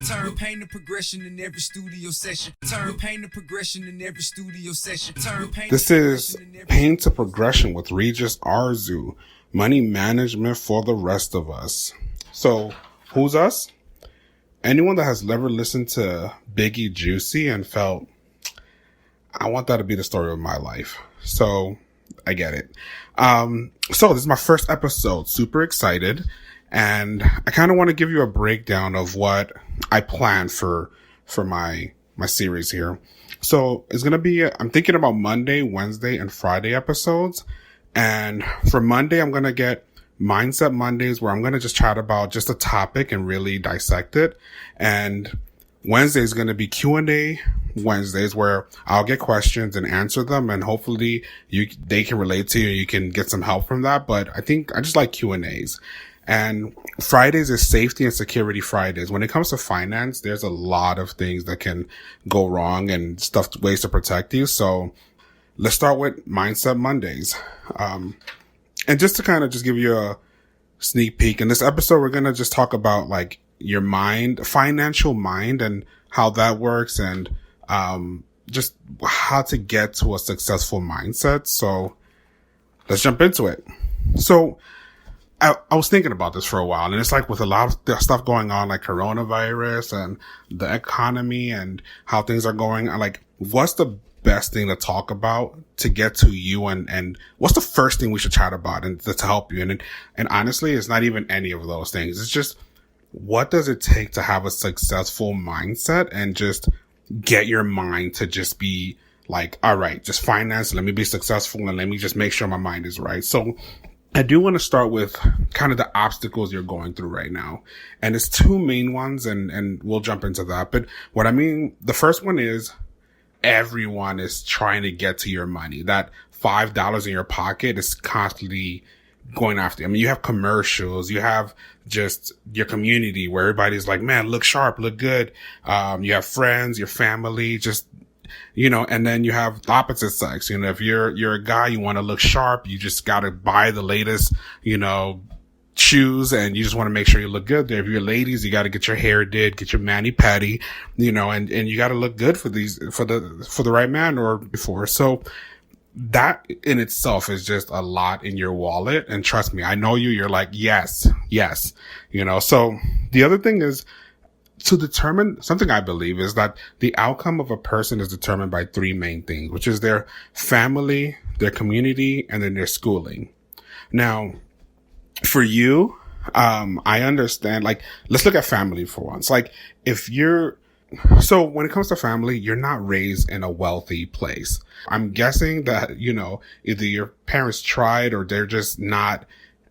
Turn pain to progression in every studio session. Turn pain to progression in every studio session. Turn pain. This is Pain to Progression with Regis, Arzu. Money management for the rest of us. So, who's us? Anyone that has ever listened to Biggie Juicy and felt, I want that to be the story of my life. So, I get it. So this is my first episode. Super excited. And I kind of want to give you a breakdown of what I plan for my series here. So it's going to be, I'm thinking about Monday, Wednesday, and Friday episodes. And for Monday, I'm going to get Mindset Mondays, where I'm going to just chat about just a topic and really dissect it. And Wednesday is going to be Q&A Wednesdays, where I'll get questions and answer them, and hopefully they can relate to you. You can get some help from that. But I think I just like Q&As. And Fridays is Safety and Security Fridays. When it comes to finance, there's a lot of things that can go wrong and ways to protect you. So let's start with Mindset Mondays. And just to kind of just give you a sneak peek, in this episode, we're going to just talk about like your mind, financial mind, and how that works, and just how to get to a successful mindset. So let's jump into it. So I was thinking about this for a while, and it's like with a lot of stuff going on, like coronavirus and the economy and how things are going, I'm like, what's the best thing to talk about to get to you, and what's the first thing we should chat about and to help you? And honestly, it's not even any of those things. It's just, what does it take to have a successful mindset and just get your mind to just be like, all right, just finance, let me be successful, and let me just make sure my mind is right. So I do want to start with kind of the obstacles you're going through right now. And it's two main ones, and we'll jump into that. But what I mean, the first one is everyone is trying to get to your money. That $5 in your pocket is constantly going after you. I mean, you have commercials, you have just your community where everybody's like, man, look sharp, look good. You have friends, your family, just, and then you have the opposite sex. If you're a guy, you want to look sharp, you just got to buy the latest, shoes, and you just want to make sure you look good there. If you're ladies, you got to get your hair did, get your mani-pedi, and you got to look good for the right man or before. So that in itself is just a lot in your wallet. And trust me, I know you're like, yes. So the other thing is to determine something. I believe is that the outcome of a person is determined by three main things, which is their family, their community, and then their schooling. Now, for you, I understand, like, let's look at family for once. Like, so when it comes to family, you're not raised in a wealthy place. I'm guessing that, either your parents tried, or they're just not,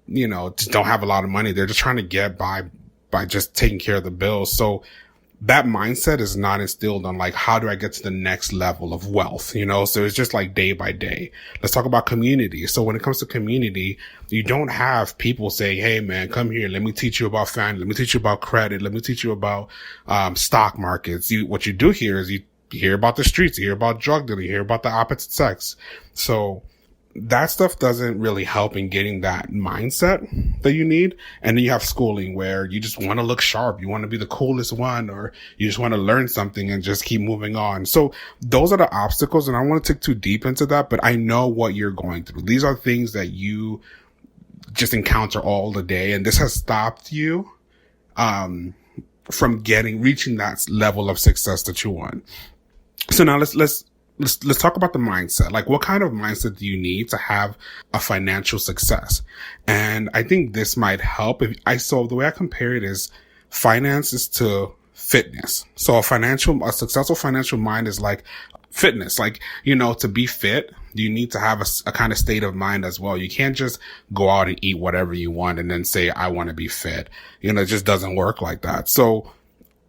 just don't have a lot of money. They're just trying to get by just taking care of the bills. So that mindset is not instilled on like, how do I get to the next level of wealth? So it's just like day by day. Let's talk about community. So when it comes to community, you don't have people saying, hey man, come here. Let me teach you about family. Let me teach you about credit. Let me teach you about, stock markets. What you do here is you hear about the streets, you hear about drug dealing, you hear about the opposite sex. So that stuff doesn't really help in getting that mindset that you need. And then you have schooling where you just want to look sharp. You want to be the coolest one, or you just want to learn something and just keep moving on. So those are the obstacles, and I don't want to take too deep into that, but I know what you're going through. These are things that you just encounter all the day. And this has stopped you, from reaching that level of success that you want. So now let's talk about the mindset. Like, what kind of mindset do you need to have a financial success? And I think this might help. So the way I compare it is finances to fitness. So a successful financial mind is like fitness. Like, to be fit, you need to have a kind of state of mind as well. You can't just go out and eat whatever you want and then say, I want to be fit. It just doesn't work like that. So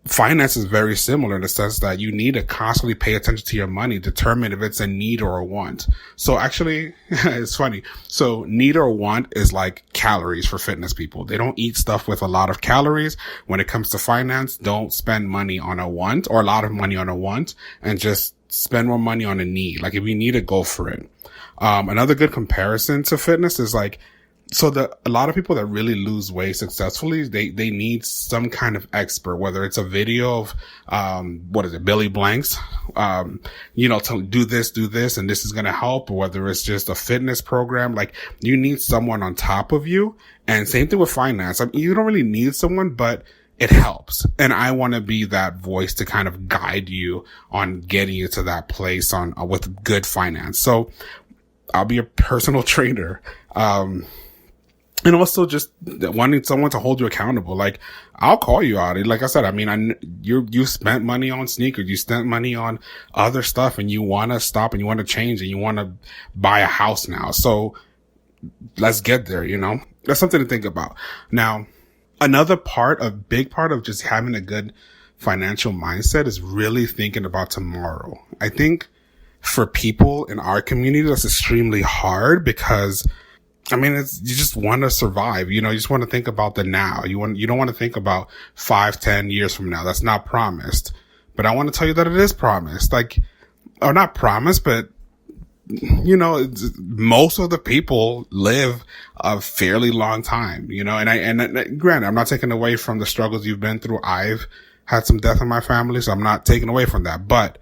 finance is very similar in the sense that you need to constantly pay attention to your money, determine if it's a need or a want. So actually, it's funny. So need or want is like calories for fitness people. They don't eat stuff with a lot of calories. When it comes to finance, don't spend money on a want, or a lot of money on a want, and just spend more money on a need. Like, if you need it, go for it. Another good comparison to fitness is like, So a lot of people that really lose weight successfully, they need some kind of expert, whether it's a video of, Billy Blanks, to do this, and this is going to help, or whether it's just a fitness program. Like, you need someone on top of you. And same thing with finance. I mean, you don't really need someone, but it helps. And I want to be that voice to kind of guide you on getting you to that place with good finance. So I'll be a personal trainer. And also just wanting someone to hold you accountable. Like, I'll call you out. Like I said, I mean, you spent money on sneakers, you spent money on other stuff, and you want to stop and you want to change and you want to buy a house now. So let's get there, That's something to think about. Now, a big part of just having a good financial mindset is really thinking about tomorrow. I think for people in our community, that's extremely hard because you just want to survive, you just want to think about the now. You don't want to think about 5-10 years from now. That's not promised. But I want to tell you that it is promised. Or not promised, but most of the people live a fairly long time, and granted, I'm not taking away from the struggles you've been through. I've had some death in my family, so I'm not taking away from that, but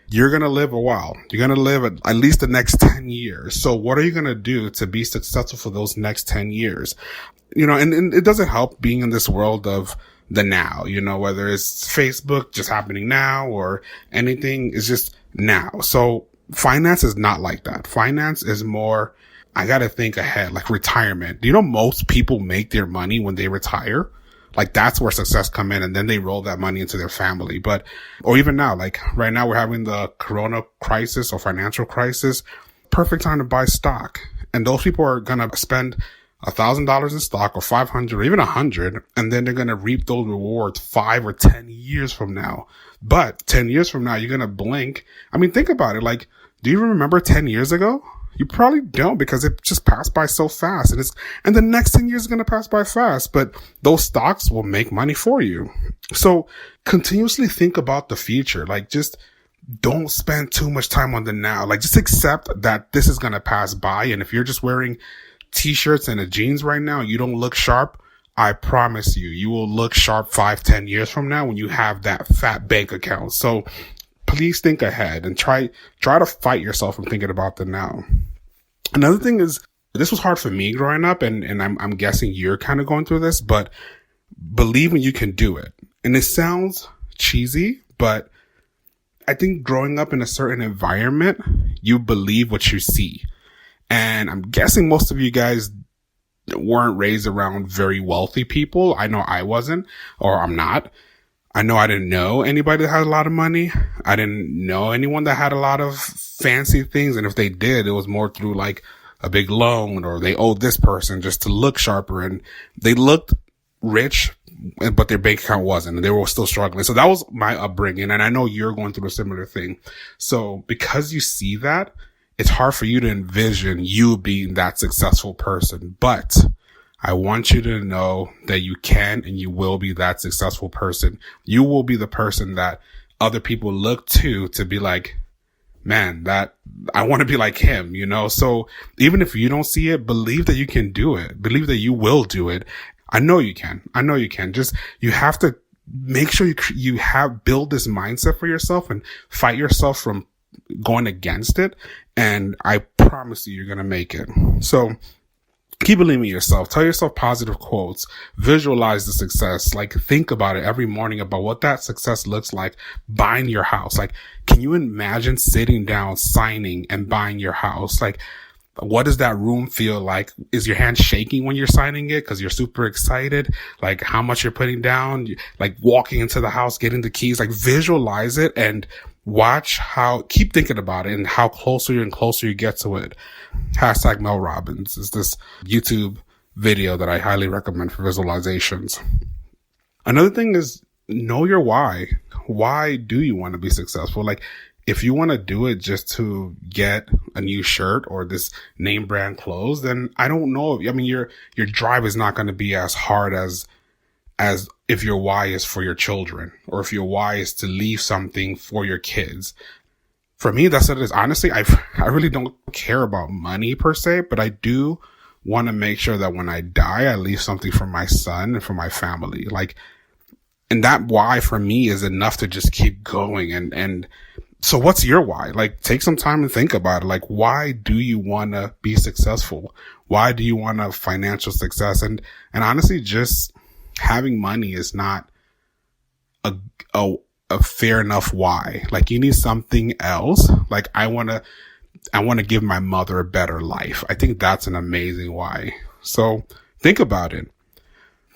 you're going to live a while. You're going to live at least the next 10 years. So what are you going to do to be successful for those next 10 years? And it doesn't help being in this world of the now, whether it's Facebook just happening now or anything, is just now. So finance is not like that. Finance is more, I got to think ahead, like retirement. Do you know most people make their money when they retire? Like, that's where success come in, and then they roll that money into their family. Or even now, like right now we're having the corona crisis or financial crisis. Perfect time to buy stock. And those people are going to spend $1,000 in stock or 500 or even 100, and then they're going to reap those rewards 5 or 10 years from now. But 10 years from now, you're going to blink. I mean, think about it. Like, do you remember 10 years ago? You probably don't, because it just passed by so fast, and the next 10 years is going to pass by fast, but those stocks will make money for you. So continuously think about the future. Like, just don't spend too much time on the now. Like, just accept that this is going to pass by. And if you're just wearing t-shirts and a jeans right now, you don't look sharp, I promise you will look sharp 5-10 years from now when you have that fat bank account. So please think ahead and try to fight yourself from thinking about the now. Another thing is, this was hard for me growing up, and I'm guessing you're kind of going through this, but believing you can do it. And it sounds cheesy, but I think growing up in a certain environment, you believe what you see. And I'm guessing most of you guys weren't raised around very wealthy people. I know I wasn't, or I'm not. I know I didn't know anybody that had a lot of money. I didn't know anyone that had a lot of fancy things. And if they did, it was more through like a big loan, or they owed this person just to look sharper, and they looked rich, but their bank account wasn't, and they were still struggling. So that was my upbringing. And I know you're going through a similar thing. So because you see that, it's hard for you to envision you being that successful person. But I want you to know that you can and you will be that successful person. You will be the person that other people look to be like, man, that I want to be like him, So even if you don't see it, believe that you can do it. Believe that you will do it. I know you can. Just, you have to make sure you build this mindset for yourself and fight yourself from going against it. And I promise you're going to make it. So keep believing in yourself. Tell yourself positive quotes. Visualize the success. Like, think about it every morning about what that success looks like. Buying your house. Like, can you imagine sitting down, signing, and buying your house? Like, what does that room feel like? Is your hand shaking when you're signing it because you're super excited? Like, how much you're putting down? Like, walking into the house, getting the keys. Like, visualize it and keep thinking about it and how closer and closer you get to it. Hashtag Mel Robbins is this YouTube video that I highly recommend for visualizations. Another thing is, know your why. Why do you want to be successful? Like, if you want to do it just to get a new shirt or this name brand clothes, then I don't know. I mean, your drive is not going to be as hard as if your why is for your children, or if your why is to leave something for your kids. For me, that's what it is. Honestly, I really don't care about money per se, but I do want to make sure that when I die, I leave something for my son and for my family. Like, and that why for me is enough to just keep going. And so what's your why? Like, take some time and think about it. Like, why do you want to be successful? Why do you want a financial success? And honestly, just having money is not a fair enough why. Like, you need something else. Like, I want to give my mother a better life. I think that's an amazing why. So think about it.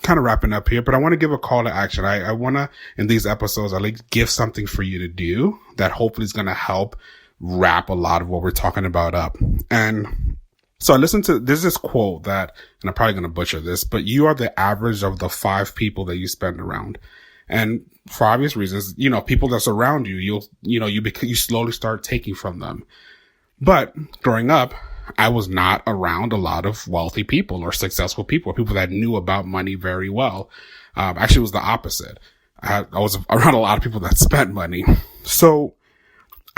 Kind of wrapping up here, but I want to give a call to action. I want to, in these episodes, I like give something for you to do that hopefully is going to help wrap a lot of what we're talking about up. And so I listened to, there's this quote that, and I'm probably going to butcher this, but you are the average of the 5 people that you spend around. And for obvious reasons, people that surround you, you slowly start taking from them. But growing up, I was not around a lot of wealthy people or successful people that knew about money very well. Actually, it was the opposite. I was around a lot of people that spent money. So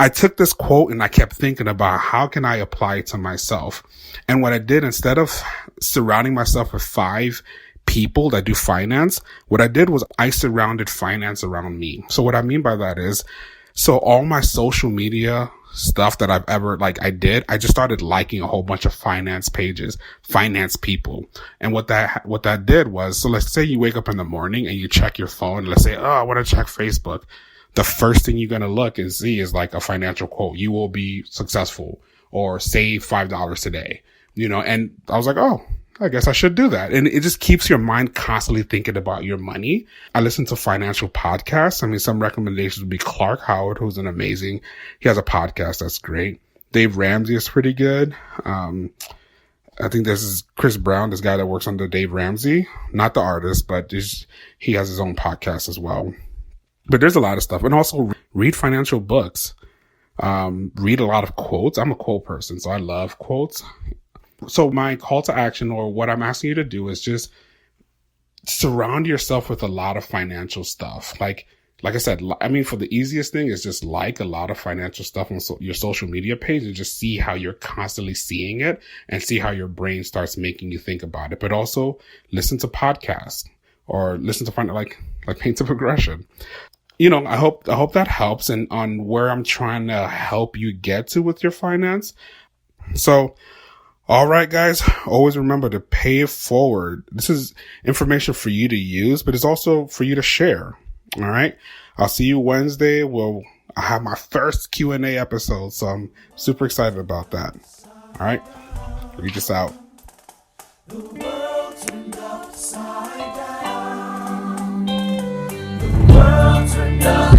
I took this quote and I kept thinking about how can I apply it to myself? And what I did, instead of surrounding myself with 5 people that do finance, what I did was I surrounded finance around me. So what I mean by that is, so all my social media stuff that I've ever, I just started liking a whole bunch of finance pages, finance people. And what that did was, so let's say you wake up in the morning and you check your phone. Let's say, I want to check Facebook. The first thing you're going to look and see is like a financial quote. You will be successful, or save $5 today, and I was like, I guess I should do that. And it just keeps your mind constantly thinking about your money. I listen to financial podcasts. I mean, some recommendations would be Clark Howard, who's he has a podcast that's great. Dave Ramsey is pretty good. I think this is Chris Brown, this guy that works under Dave Ramsey, not the artist, but he has his own podcast as well. But there's a lot of stuff. And also read financial books. Read a lot of quotes. I'm a quote person, so I love quotes. So my call to action, or what I'm asking you to do, is just surround yourself with a lot of financial stuff. Like I said, for the easiest thing is just like a lot of financial stuff on your social media page and just see how you're constantly seeing it and see how your brain starts making you think about it. But also listen to podcasts or listen to like Pain to Progression. I hope that helps and on where I'm trying to help you get to with your finance. So, all right, guys, always remember to pay it forward. This is information for you to use, but it's also for you to share. All right. I'll see you Wednesday. I have my first Q&A episode, so I'm super excited about that. All right. Regis out. The world turned upside down. The world turned upside down.